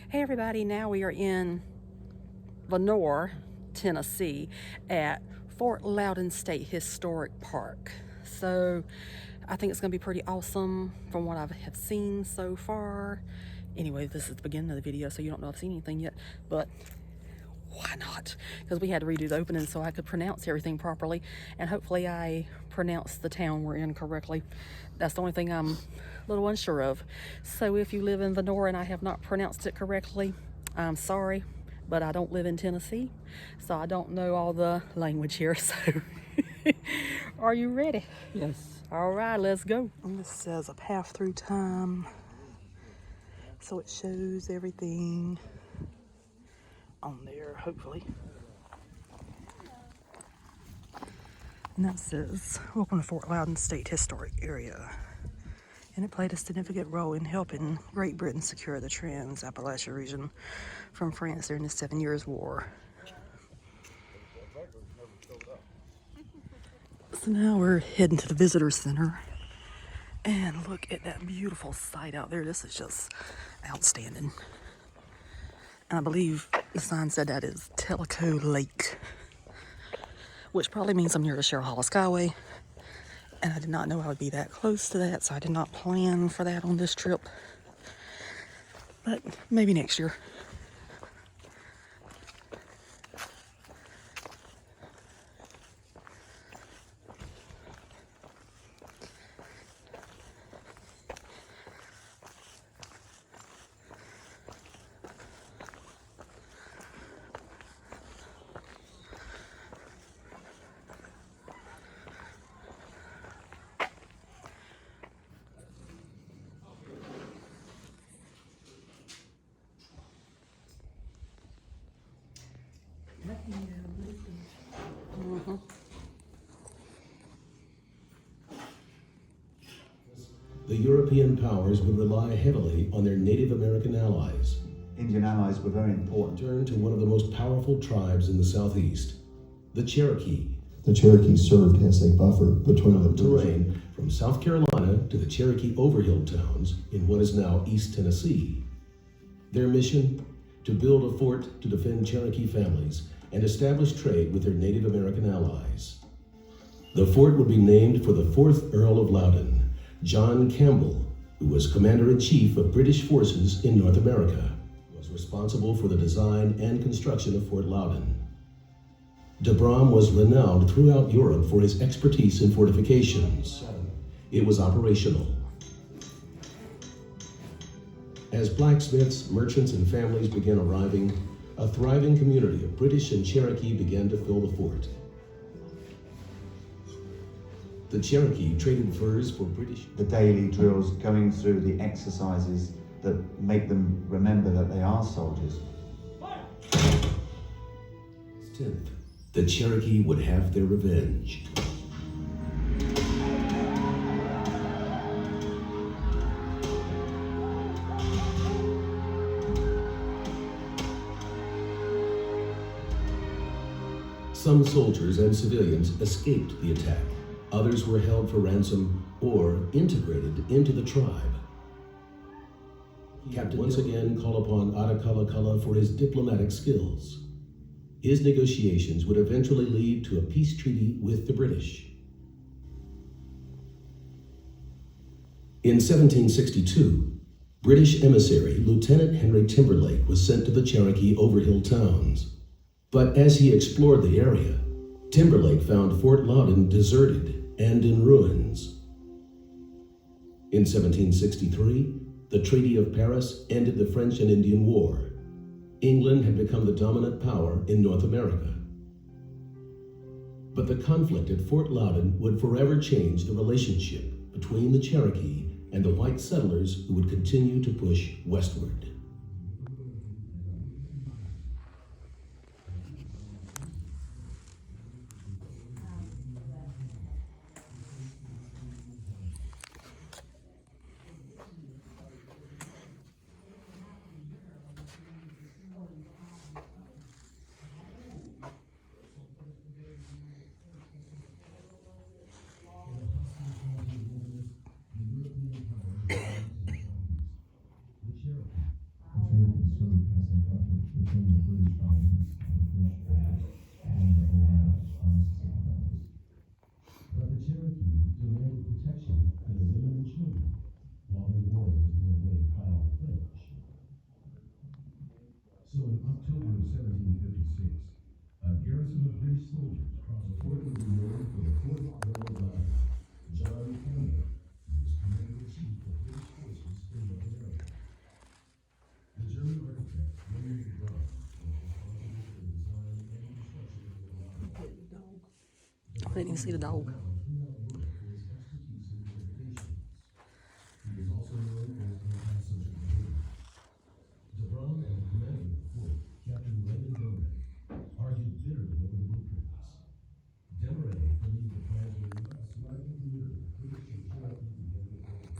Hey everybody, now we are in Vonore, Tennessee at Fort Loudoun State Historic Park. So I think it's going to be pretty awesome from what I have seen so far. Anyway, this is the beginning of the video, so you don't know I've seen anything yet, but why not? Because we had to redo the opening so I could pronounce everything properly, and hopefully I pronounced the town we're in correctly. That's the only thing I'm a little unsure of. So if you live in Vonore and I have not pronounced it correctly, I'm sorry, but I don't live in Tennessee, so I don't know all the language here. So are you ready? Yes. All right, let's go. And this says a path through time, so it shows everything on there, hopefully. And that says, welcome to Fort Loudoun State Historic Area. And it played a significant role in helping Great Britain secure the Trans-Appalachian region from France during the 7 Years' War. So now we're heading to the visitor center. And look at that beautiful sight out there. This is just outstanding. And I believe the sign said that is Tellico Lake, which probably means I'm near the Cheryl Hollis Skyway. And I did not know I would be that close to that, so I did not plan for that on this trip. But maybe next year. The European powers would rely heavily on their Native American allies. Indian allies were very important. Turn to one of the most powerful tribes in the Southeast, the Cherokee. The Cherokee served as a buffer between the terrain from South Carolina to the Cherokee Overhill towns in what is now East Tennessee. Their mission? To build a fort to defend Cherokee families and establish trade with their Native American allies. The fort would be named for the 4th Earl of Loudoun, John Campbell, who was Commander-in-Chief of British forces in North America, was responsible for the design and construction of Fort Loudoun. De Brom was renowned throughout Europe for his expertise in fortifications. It was operational. As blacksmiths, merchants, and families began arriving, a thriving community of British and Cherokee began to fill the fort. The Cherokee traded furs for British. The daily drills, going through the exercises that make them remember that they are soldiers. 10th, the Cherokee would have their revenge. Some soldiers and civilians escaped the attack. Others were held for ransom or integrated into the tribe. Captain once again called upon Attakullakulla for his diplomatic skills. His negotiations would eventually lead to a peace treaty with the British. In 1762, British emissary Lieutenant Henry Timberlake was sent to the Cherokee Overhill towns. But as he explored the area, Timberlake found Fort Loudoun deserted and in ruins. In 1763, the Treaty of Paris ended the French and Indian War. England had become the dominant power in North America. But the conflict at Fort Loudoun would forever change the relationship between the Cherokee and the white settlers who would continue to push westward. the British colonies and the French traders and the Ohio Mississippi. But the Cherokee demanded protection for the women and children while their warriors were away fighting the French. So in October of 1756, a garrison of British soldiers crossed the fort was rewarded for the Fort Earl of John Campbell, who was commander-in-chief of British forces in North America. The German architect William Brown was responsible for the design and construction of the line. I didn't even see the dog. Throughout Europe for his expertise in fortifications. He was also known for his anti-social behavior. De Brum and the commander of the fort, Captain Landon Delray, argued bitterly over the blueprints. Delray believed the plans were a surviving community of British and Cherokee behavior for the fort.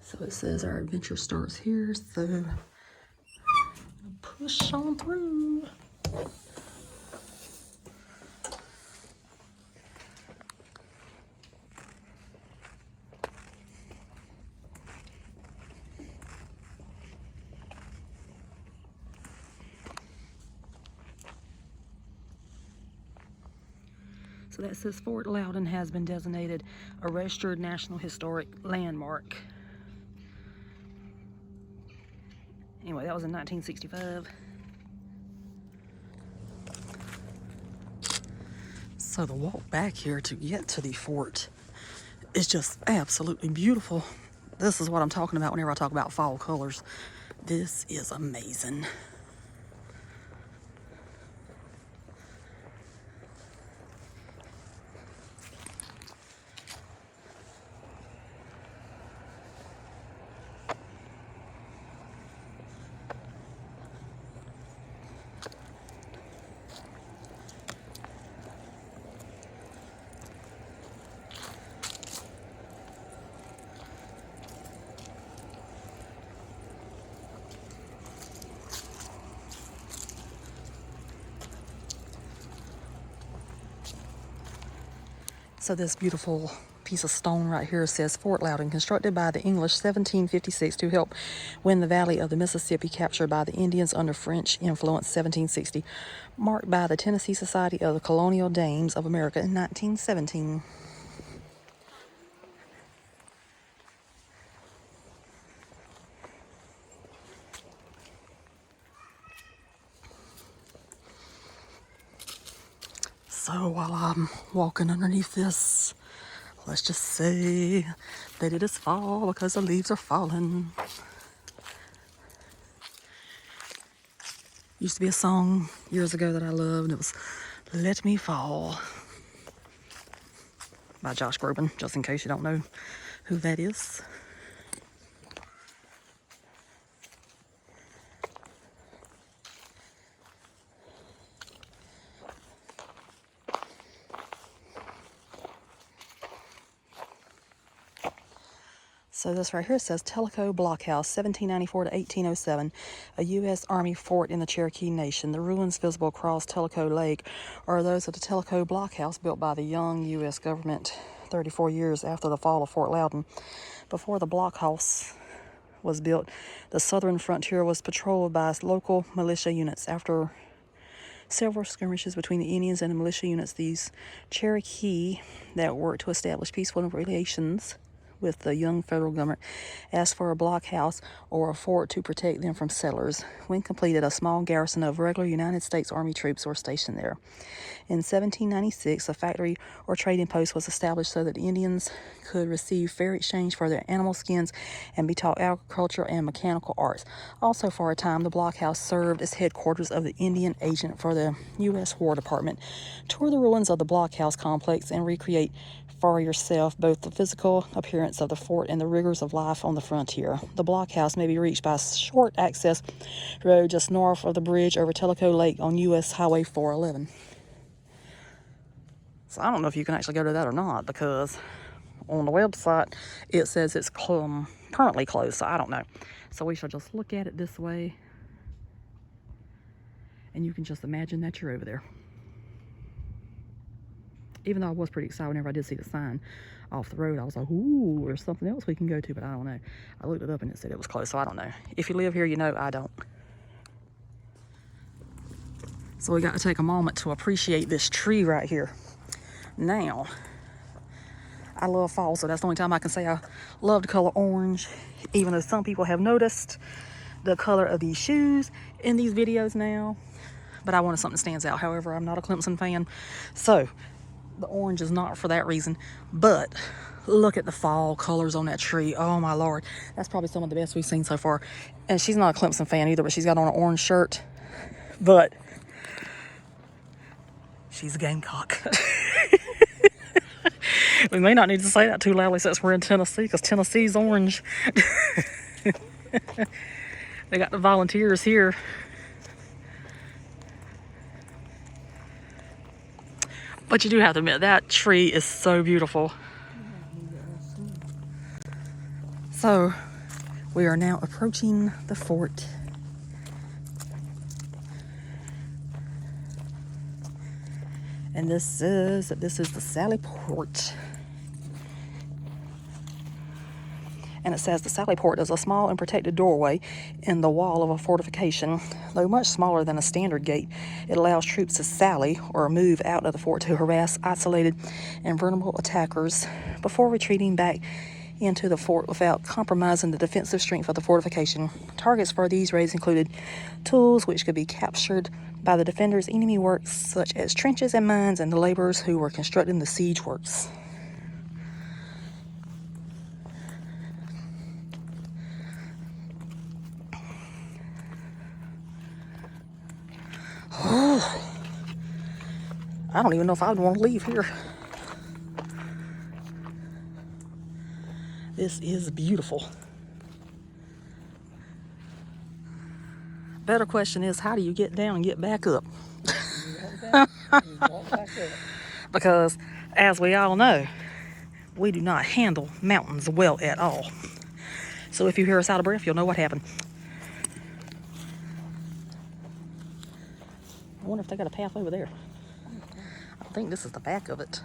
So it says our adventure starts here, so push on through. So that says Fort Loudoun has been designated a registered National Historic Landmark. Anyway, that was in 1965. So the walk back here to get to the fort is just absolutely beautiful. This is what I'm talking about whenever I talk about fall colors. This is amazing. So this beautiful piece of stone right here says Fort Loudoun, constructed by the English 1756 to help win the valley of the Mississippi, captured by the Indians under French influence 1760, marked by the Tennessee Society of the Colonial Dames of America in 1917. So while I'm walking underneath this, let's just say that it is fall because the leaves are falling. Used to be a song years ago that I loved. It was Let Me Fall by Josh Groban, just in case you don't know who that is. So this right here says Tellico Blockhouse, 1794 to 1807, a U.S. Army fort in the Cherokee Nation. The ruins visible across Tellico Lake are those of the Tellico Blockhouse, built by the young U.S. government 34 years after the fall of Fort Loudoun. Before the blockhouse was built, the southern frontier was patrolled by local militia units. After several skirmishes between the Indians and the militia units. These Cherokee that worked to establish peaceful relations with the young federal government asked for a blockhouse or a fort to protect them from settlers. When completed, a small garrison of regular United States Army troops were stationed there. In 1796, a factory or trading post was established so that the Indians could receive fair exchange for their animal skins and be taught agriculture and mechanical arts. Also, for a time, the blockhouse served as headquarters of the Indian agent for the U.S. War Department. Tour the ruins of the blockhouse complex and recreate for yourself both the physical appearance of the fort and the rigors of life on the frontier. The blockhouse may be reached by a short access road just north of the bridge over Tellico Lake on U.S. Highway 411. So I don't know if you can actually go to that or not, because on the website it says it's currently closed, so I don't know. So we shall just look at it this way, and you can just imagine that you're over there. Even though I was pretty excited whenever I did see the sign off the road, I was like, ooh, there's something else we can go to, but I don't know. I looked it up and it said it was closed, so I don't know. If you live here, you know I don't. So we got to take a moment to appreciate this tree right here. Now, I love fall, so that's the only time I can say I love the color orange, even though some people have noticed the color of these shoes in these videos now. But I wanted something that stands out. However, I'm not a Clemson fan, so the orange is not for that reason. But look at the fall colors on that tree. Oh my Lord, that's probably some of the best we've seen so far. And she's not a Clemson fan either, but she's got on an orange shirt. But she's a Gamecock. We may not need to say that too loudly since we're in Tennessee, because Tennessee's orange. They got the Volunteers here. But you do have to admit, that tree is so beautiful. So, we are now approaching the fort. And this is the Sally Port. And it says the Sally Port is a small and protected doorway in the wall of a fortification. Though much smaller than a standard gate, it allows troops to sally or move out of the fort to harass isolated and vulnerable attackers before retreating back into the fort without compromising the defensive strength of the fortification. Targets for these raids included tools which could be captured by the defenders' enemy works, such as trenches and mines, and the laborers who were constructing the siege works. I don't even know if I would want to leave here. This is beautiful. Better question is, how do you get down and get back up? Because, as we all know, we do not handle mountains well at all. So if you hear us out of breath, you'll know what happened. I wonder if they got a path over there. I think this is the back of it.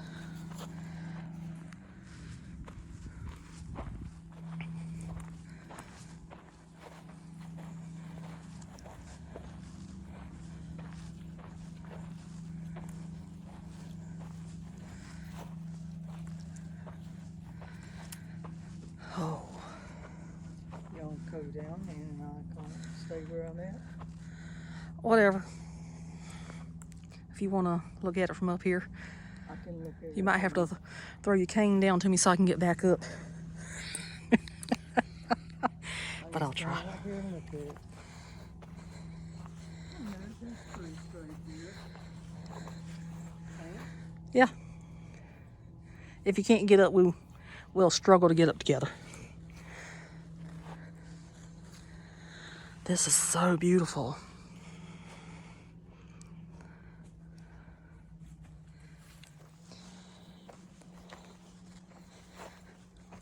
Oh. You want to go down and I can stay where I'm at? Whatever. If you want to look at it from up here, I can look at you might have to throw your cane down to me so I can get back up. But I'll try. Right here and look at it. That's pretty straight here. Yeah. If you can't get up, we'll struggle to get up together. This is so beautiful.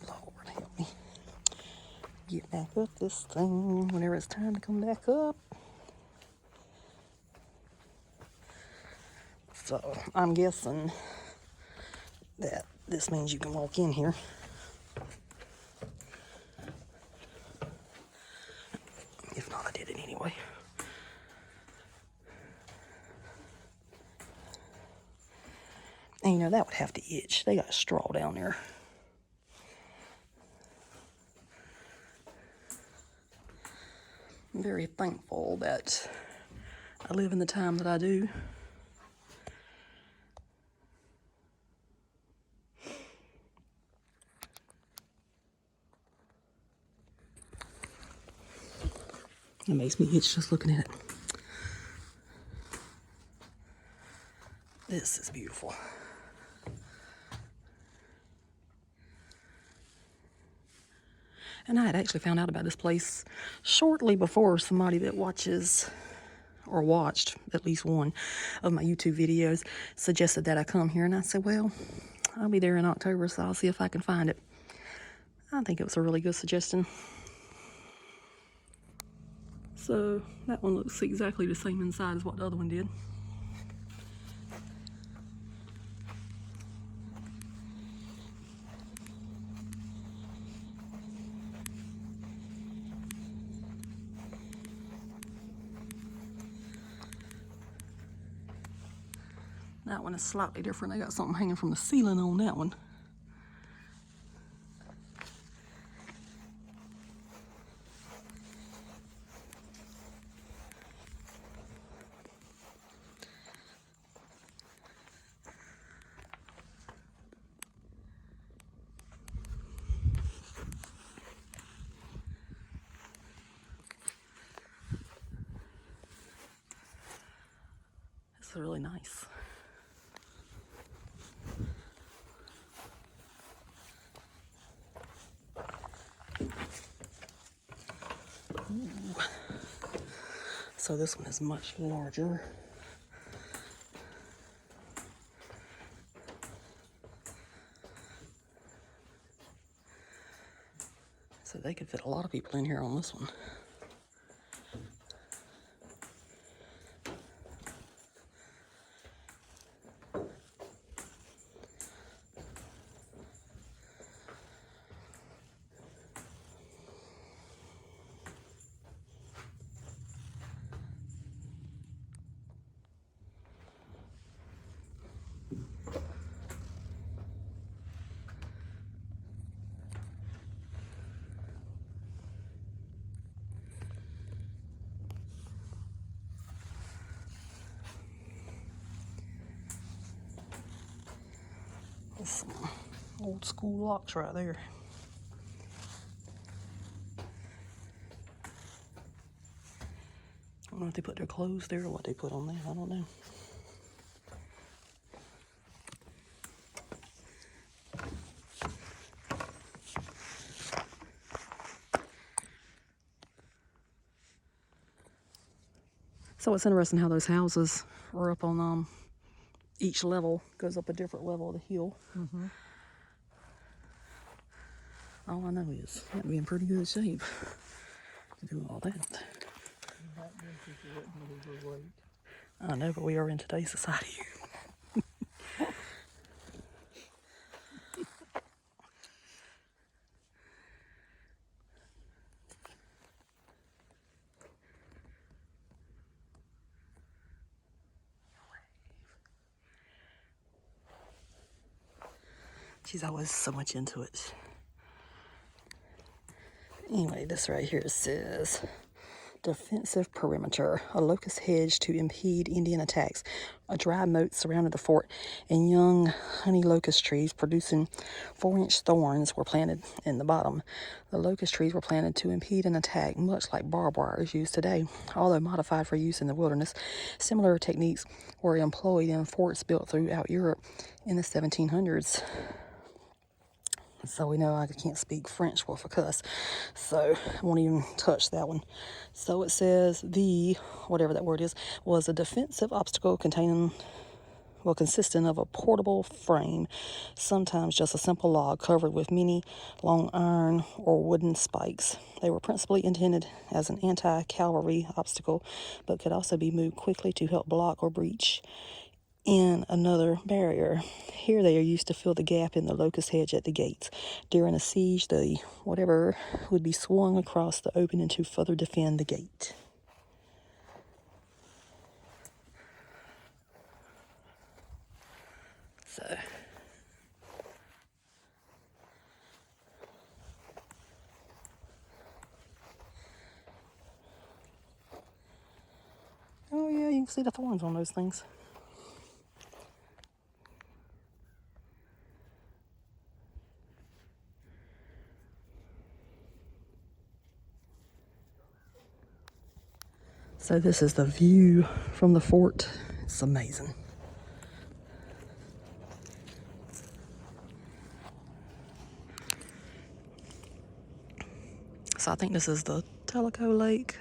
Lord help me get back up this thing whenever it's time to come back up. So I'm guessing that this means you can walk in here. If not, I did it anyway. And you know, that would have to itch. They got straw down there. I'm very thankful that I live in the time that I do. It makes me itch just looking at it. This is beautiful. And I had actually found out about this place shortly before somebody that watches or watched at least one of my YouTube videos suggested that I come here. And I said, well, I'll be there in October, so I'll see if I can find it. I think it was a really good suggestion. So that one looks exactly the same inside as what the other one did. That one is slightly different. They got something hanging from the ceiling on that one. It's really nice. Ooh. So this one is much larger. So they could fit a lot of people in here on this one. There's some old school locks right there. I don't know if they put their clothes there or what they put on there. I don't know. So it's interesting how those houses are up on each level goes up a different level of the hill. Mm-hmm. All I know is you have to be in pretty good shape to do all that. That means you wouldn't overweight. I know, but we are in today's society. She's always so much into it. Anyway, this right here says, defensive perimeter, a locust hedge to impede Indian attacks. A dry moat surrounded the fort, and young honey locust trees producing 4-inch thorns were planted in the bottom. The locust trees were planted to impede an attack, much like barbed wire is used today. Although modified for use in the wilderness, similar techniques were employed in forts built throughout Europe in the 1700s. So we know I can't speak French worth a cuss, so I won't even touch that one. So it says the, whatever that word is, was a defensive obstacle consisting of a portable frame, sometimes just a simple log covered with many long iron or wooden spikes. They were principally intended as an anti-cavalry obstacle, but could also be moved quickly to help block or breach in another barrier. Here they are used to fill the gap in the locust hedge at the gates. During a siege, the whatever would be swung across the opening to further defend the gate. So. Oh yeah, you can see the thorns on those things. So this is the view from the fort. It's amazing. So I think this is the Tellico Lake.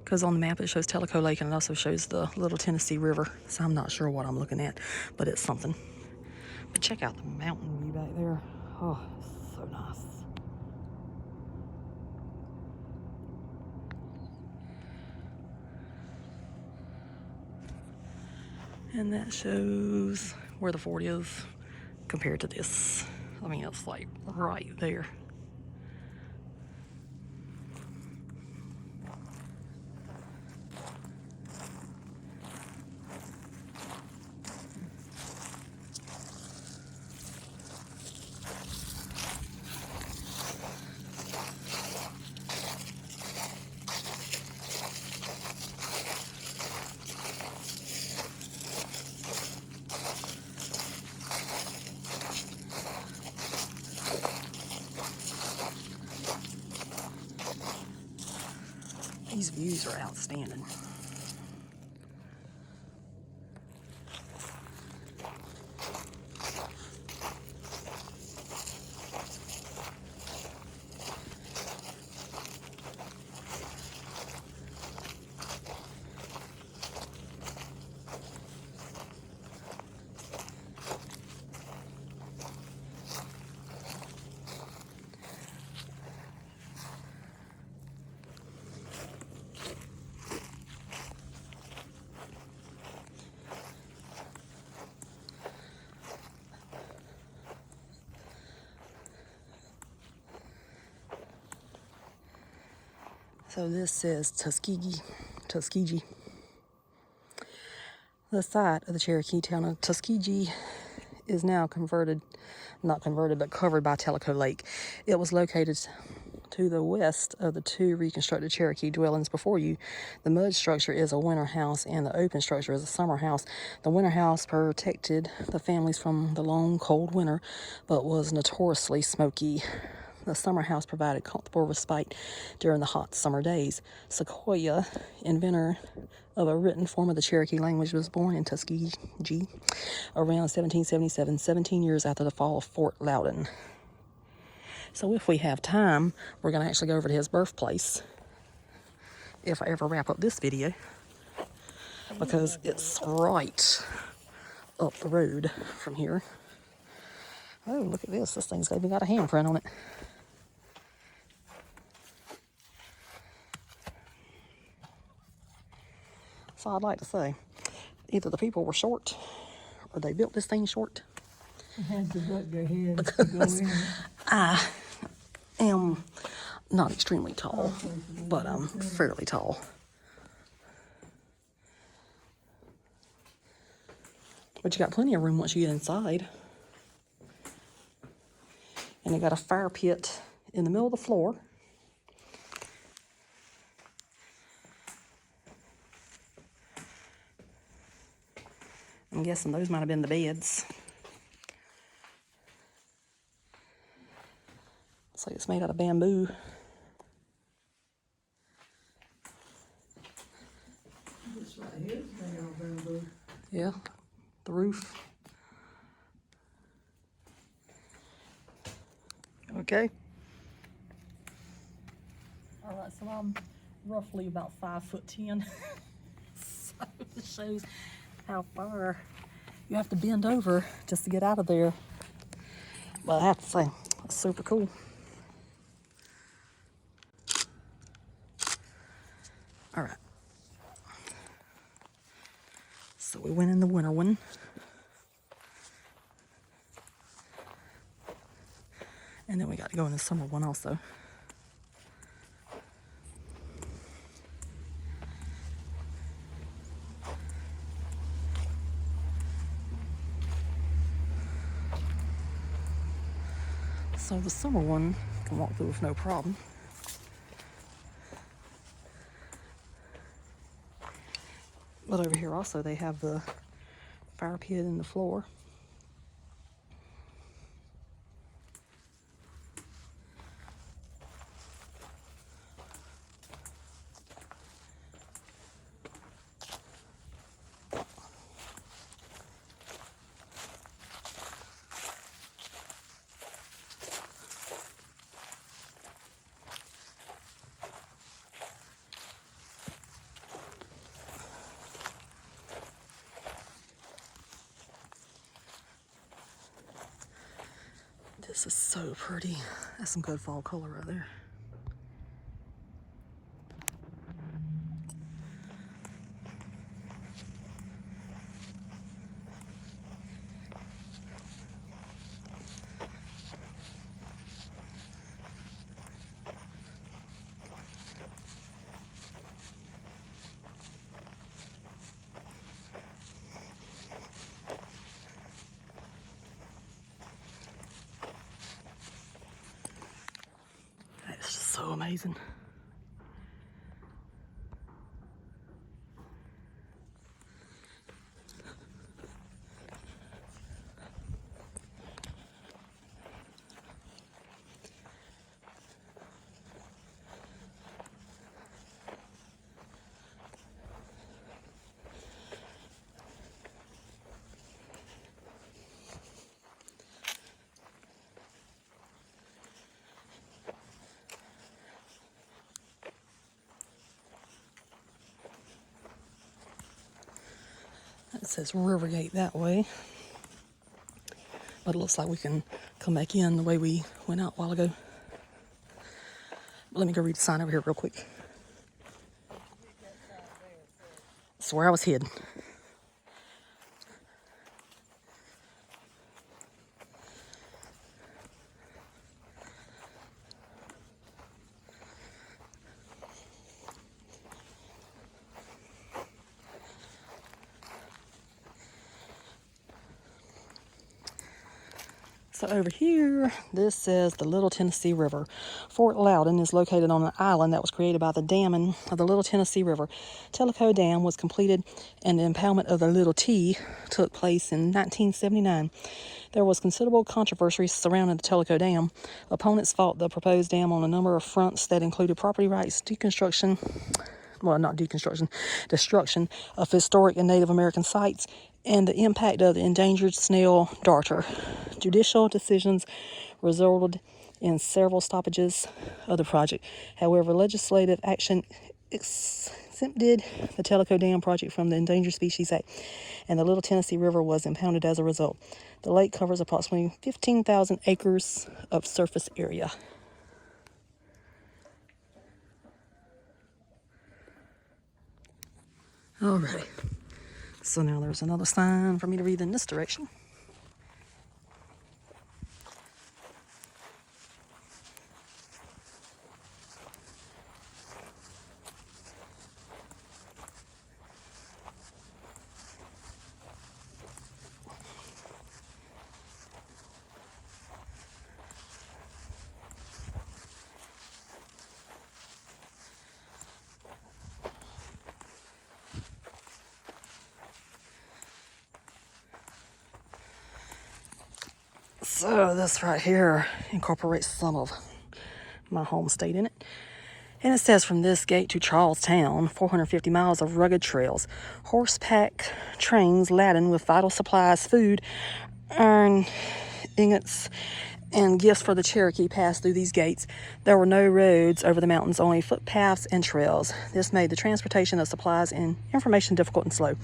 Because on the map it shows Tellico Lake and it also shows the Little Tennessee River. So I'm not sure what I'm looking at, but it's something. But check out the mountain view back there. Oh, it's so nice. And that shows where the fort is compared to this. I mean, it's like right there. These views are outstanding. So this says Tuskegee. The site of the Cherokee town of Tuskegee is now not converted, but covered by Tellico Lake. It was located to the west of the two reconstructed Cherokee dwellings before you. The mud structure is a winter house and the open structure is a summer house. The winter house protected the families from the long, cold winter, but was notoriously smoky. The summer house provided comfortable respite during the hot summer days. Sequoyah, inventor of a written form of the Cherokee language, was born in Tuskegee around 1777, 17 years after the fall of Fort Loudoun. So if we have time, we're going to actually go over to his birthplace, if I ever wrap up this video, because it's right up the road from here. Oh, look at this. This thing's even got a handprint on it. So I'd like to say, either the people were short, or they built this thing short. They had to duck their heads to go in. I am not extremely tall, but I'm fairly tall. But you got plenty of room once you get inside. And you got a fire pit in the middle of the floor. I'm guessing those might have been the beds. Looks like it's made out of bamboo. This right here is made out of bamboo. Yeah, the roof. Okay. All right, so I'm roughly about 5'10". So it shows how far you have to bend over just to get out of there. But I have to say, it's super cool. All right. So we went in the winter one. And then we got to go in the summer one also. So the summer one can walk through with no problem. But over here also they have the fire pit in the floor. This is so pretty. That's some good fall color right there. That's just so amazing. It says Rivergate that way. But it looks like we can come back in the way we went out a while ago. But let me go read the sign over here real quick. That's where I was hid. So over here, this says the Little Tennessee River. Fort Loudoun is located on an island that was created by the damming of the Little Tennessee River. Tellico Dam was completed and the impoundment of the Little T took place in 1979. There was considerable controversy surrounding the Tellico Dam. Opponents fought the proposed dam on a number of fronts that included property rights, destruction of historic and Native American sites, and the impact of the endangered snail darter. Judicial decisions resulted in several stoppages of the project. However, legislative action exempted the Tellico Dam project from the Endangered Species Act, and the Little Tennessee River was impounded as a result. The lake covers approximately 15,000 acres of surface area. Alright, so now there's another sign for me to read in this direction. So this right here incorporates some of my home state in it. And it says from this gate to Charlestown, 450 miles of rugged trails, horseback trains laden with vital supplies, food, iron ingots, and gifts for the Cherokee passed through these gates. There were no roads over the mountains, only footpaths and trails. This made the transportation of supplies and information difficult and slow.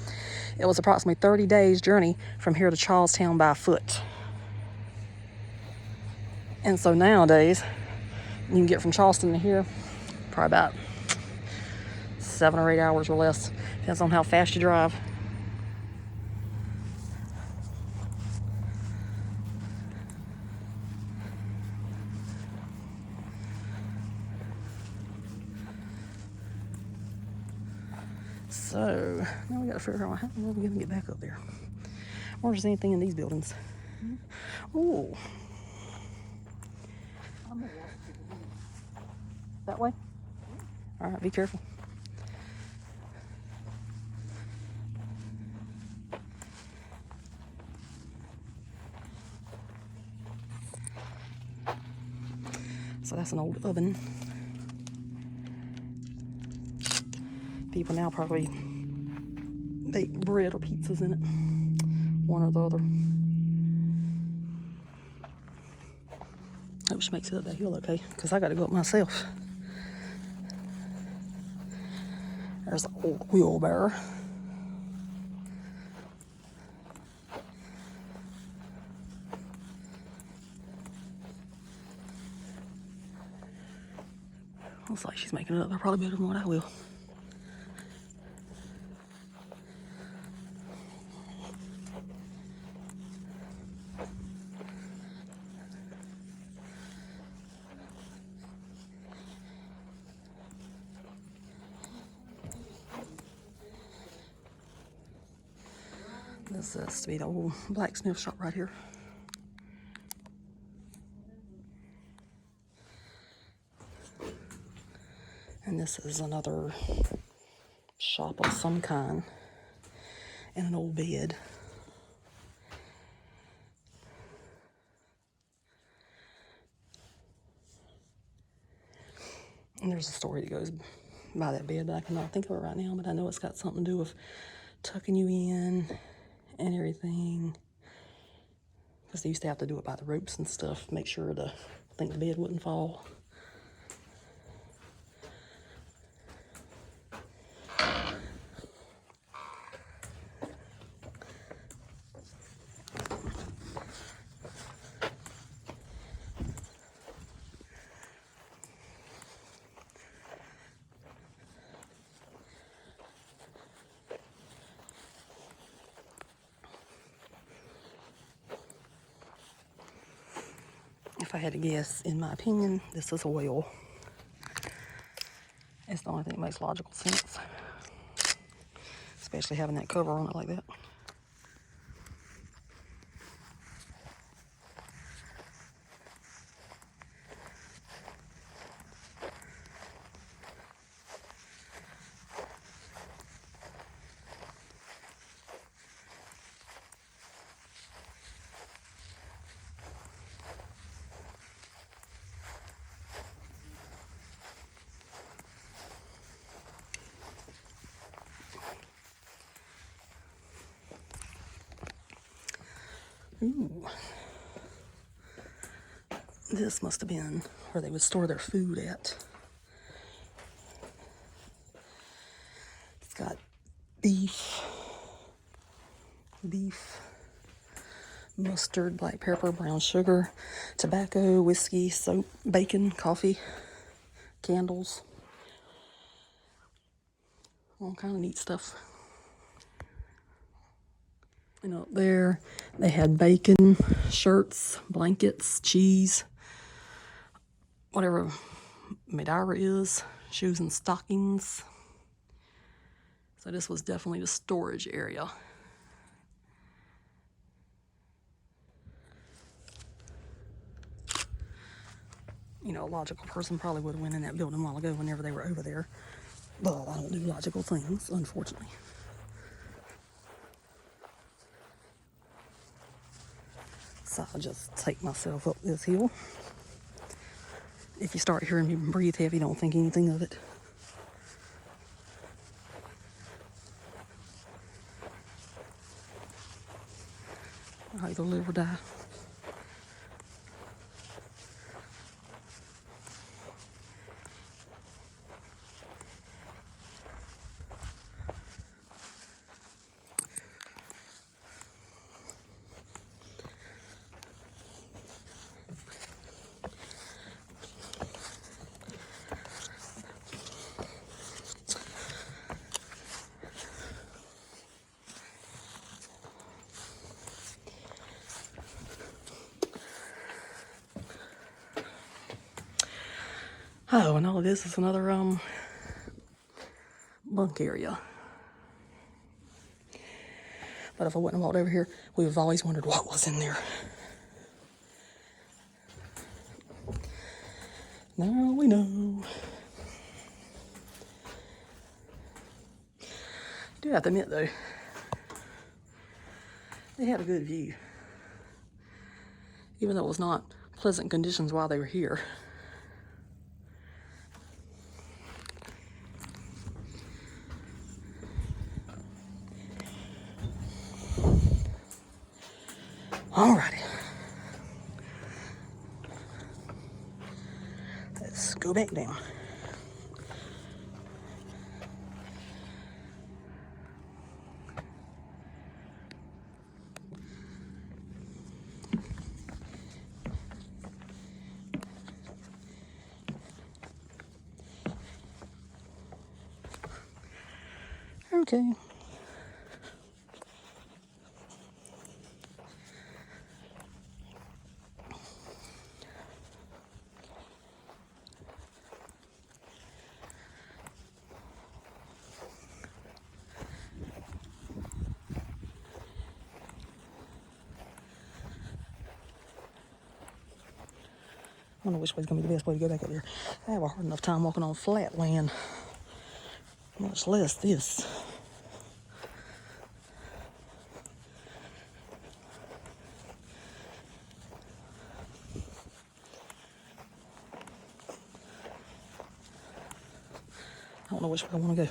It was approximately 30 days journey from here to Charlestown by foot. And so nowadays, you can get from Charleston to here probably about 7 or 8 hours or less. Depends on how fast you drive. So now we got to figure out how are we going to get back up there. Or is there anything in these buildings? Oh. I'm gonna walk to the beach. That way? All right, be careful. So that's an old oven. People now probably bake bread or pizzas in it, one or the other. Hope she makes it up that hill okay, because I got to go up myself. There's an old wheelbarrow. Looks like she's making it up there probably better than what I will. This is to be the old blacksmith shop right here. And this is another shop of some kind. And an old bed. And there's a story that goes by that bed, but I cannot think of it right now. But I know it's got something to do with tucking you in and everything. Because they used to have to do it by the ropes and stuff, make sure the bed wouldn't fall. If I had to guess, in my opinion, this is oil. It's the only thing that makes logical sense. Especially having that cover on it like that. Ooh. This must have been where they would store their food at. It's got beef, mustard, black pepper, brown sugar, tobacco, whiskey, soap, bacon, coffee, candles. All kind of neat stuff. And up there, they had bacon, shirts, blankets, cheese, whatever Madeira is, shoes and stockings. So this was definitely the storage area. You know, a logical person probably would have went in that building a while ago whenever they were over there. But I don't do logical things, unfortunately. So I'll just take myself up this hill. If you start hearing me breathe heavy, don't think anything of it. I either live or die. Oh, and all of this is another bunk area. But if I wouldn't have walked over here, we would have always wondered what was in there. Now we know. I do have to admit though, they had a good view. Even though it was not pleasant conditions while they were here. Alrighty. Let's go back down. Okay. I don't know which way's gonna be the best way to go back up there. I have a hard enough time walking on flat land, much less this. I don't know which way I want to go.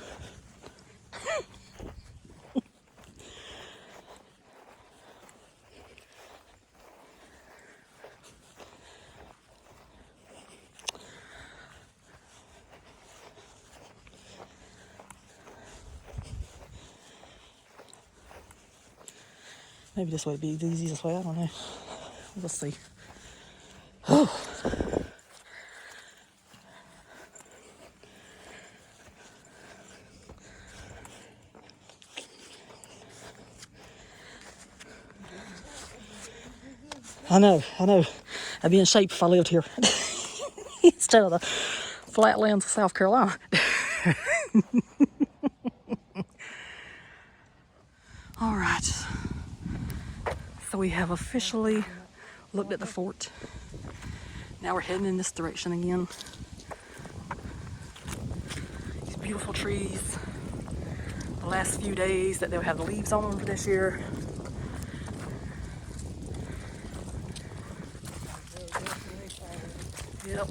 Maybe this way would be the easiest way, I don't know. We'll see. Oh. I know. I'd be in shape if I lived here. Instead of the flatlands of South Carolina. All right. So we have officially looked at the fort. Now we're heading in this direction again. These beautiful trees. The last few days that they'll have the leaves on them for this year. Yep.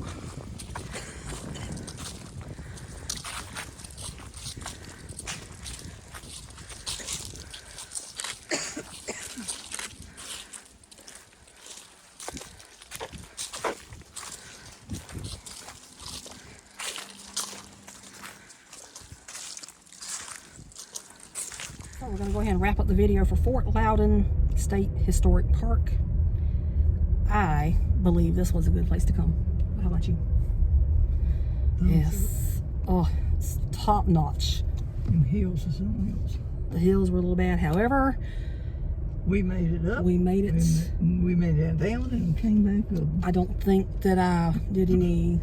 So we're going to go ahead and wrap up the video for Fort Loudoun State Historic Park. I believe this was a good place to come. How about you? Yes. Oh, it's top notch. Them hills are something else. The hills were a little bad. However, We made it up. we made it. We made it down and came back up. I don't think that I did any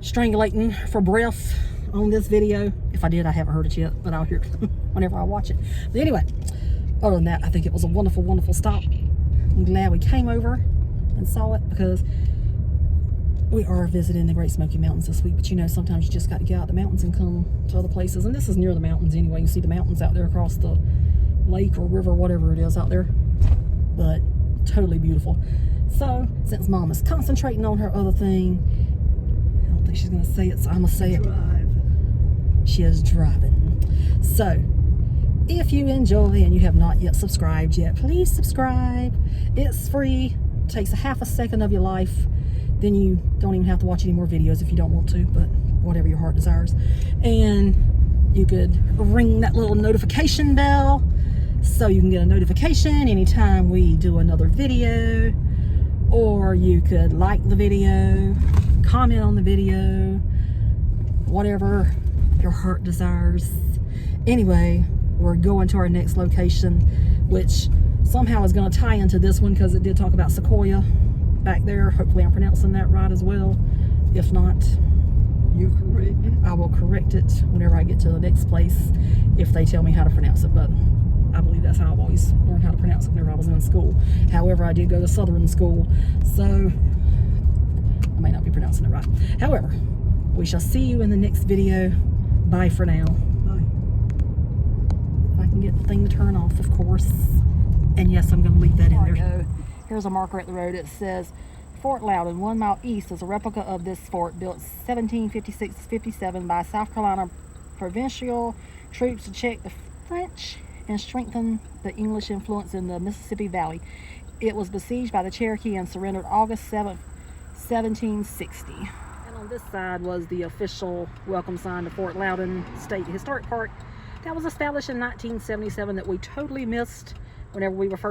strangulating for breath on this video. If I did, I haven't heard it yet, but I'll hear it whenever I watch it. But anyway, other than that, I think it was a wonderful, wonderful stop. I'm glad we came over and saw it because we are visiting the Great Smoky Mountains this week. But you know, sometimes you just got to get out the mountains and come to other places. And this is near the mountains anyway. You see the mountains out there across the lake or river, whatever it is out there. But totally beautiful. So since Mom is concentrating on her other thing, I don't think she's going to say it, so I'm going to say it. Drive. She is driving. So if you enjoy and you have not yet subscribed yet, please subscribe. It's free. It takes a half a second of your life. Then you don't even have to watch any more videos if you don't want to, but whatever your heart desires. And you could ring that little notification bell so you can get a notification anytime we do another video. Or you could like the video, comment on the video, whatever your heart desires. Anyway, we're going to our next location, which somehow is going to tie into this one because it did talk about Sequoia back there. Hopefully I'm pronouncing that right as well. If not, You correct it. I will correct it whenever I get to the next place if they tell me how to pronounce it. But I believe that's how I've always learned how to pronounce it whenever I was in school. However, I did go to Southern school, so I'm may not be pronouncing it right. However, we shall see you in the next video. Bye for now. Bye. If I can get the thing to turn off, of course. And yes, I'm going to leave that in there. Here's a marker at the road. It says Fort Loudoun, 1 mile east, is a replica of this fort built 1756-57 by South Carolina provincial troops to check the French and strengthen the English influence in the Mississippi Valley. It was besieged by the Cherokee and surrendered August 7th, 1760. And on this side was the official welcome sign to Fort Loudoun State Historic Park that was established in 1977 that we totally missed whenever we were first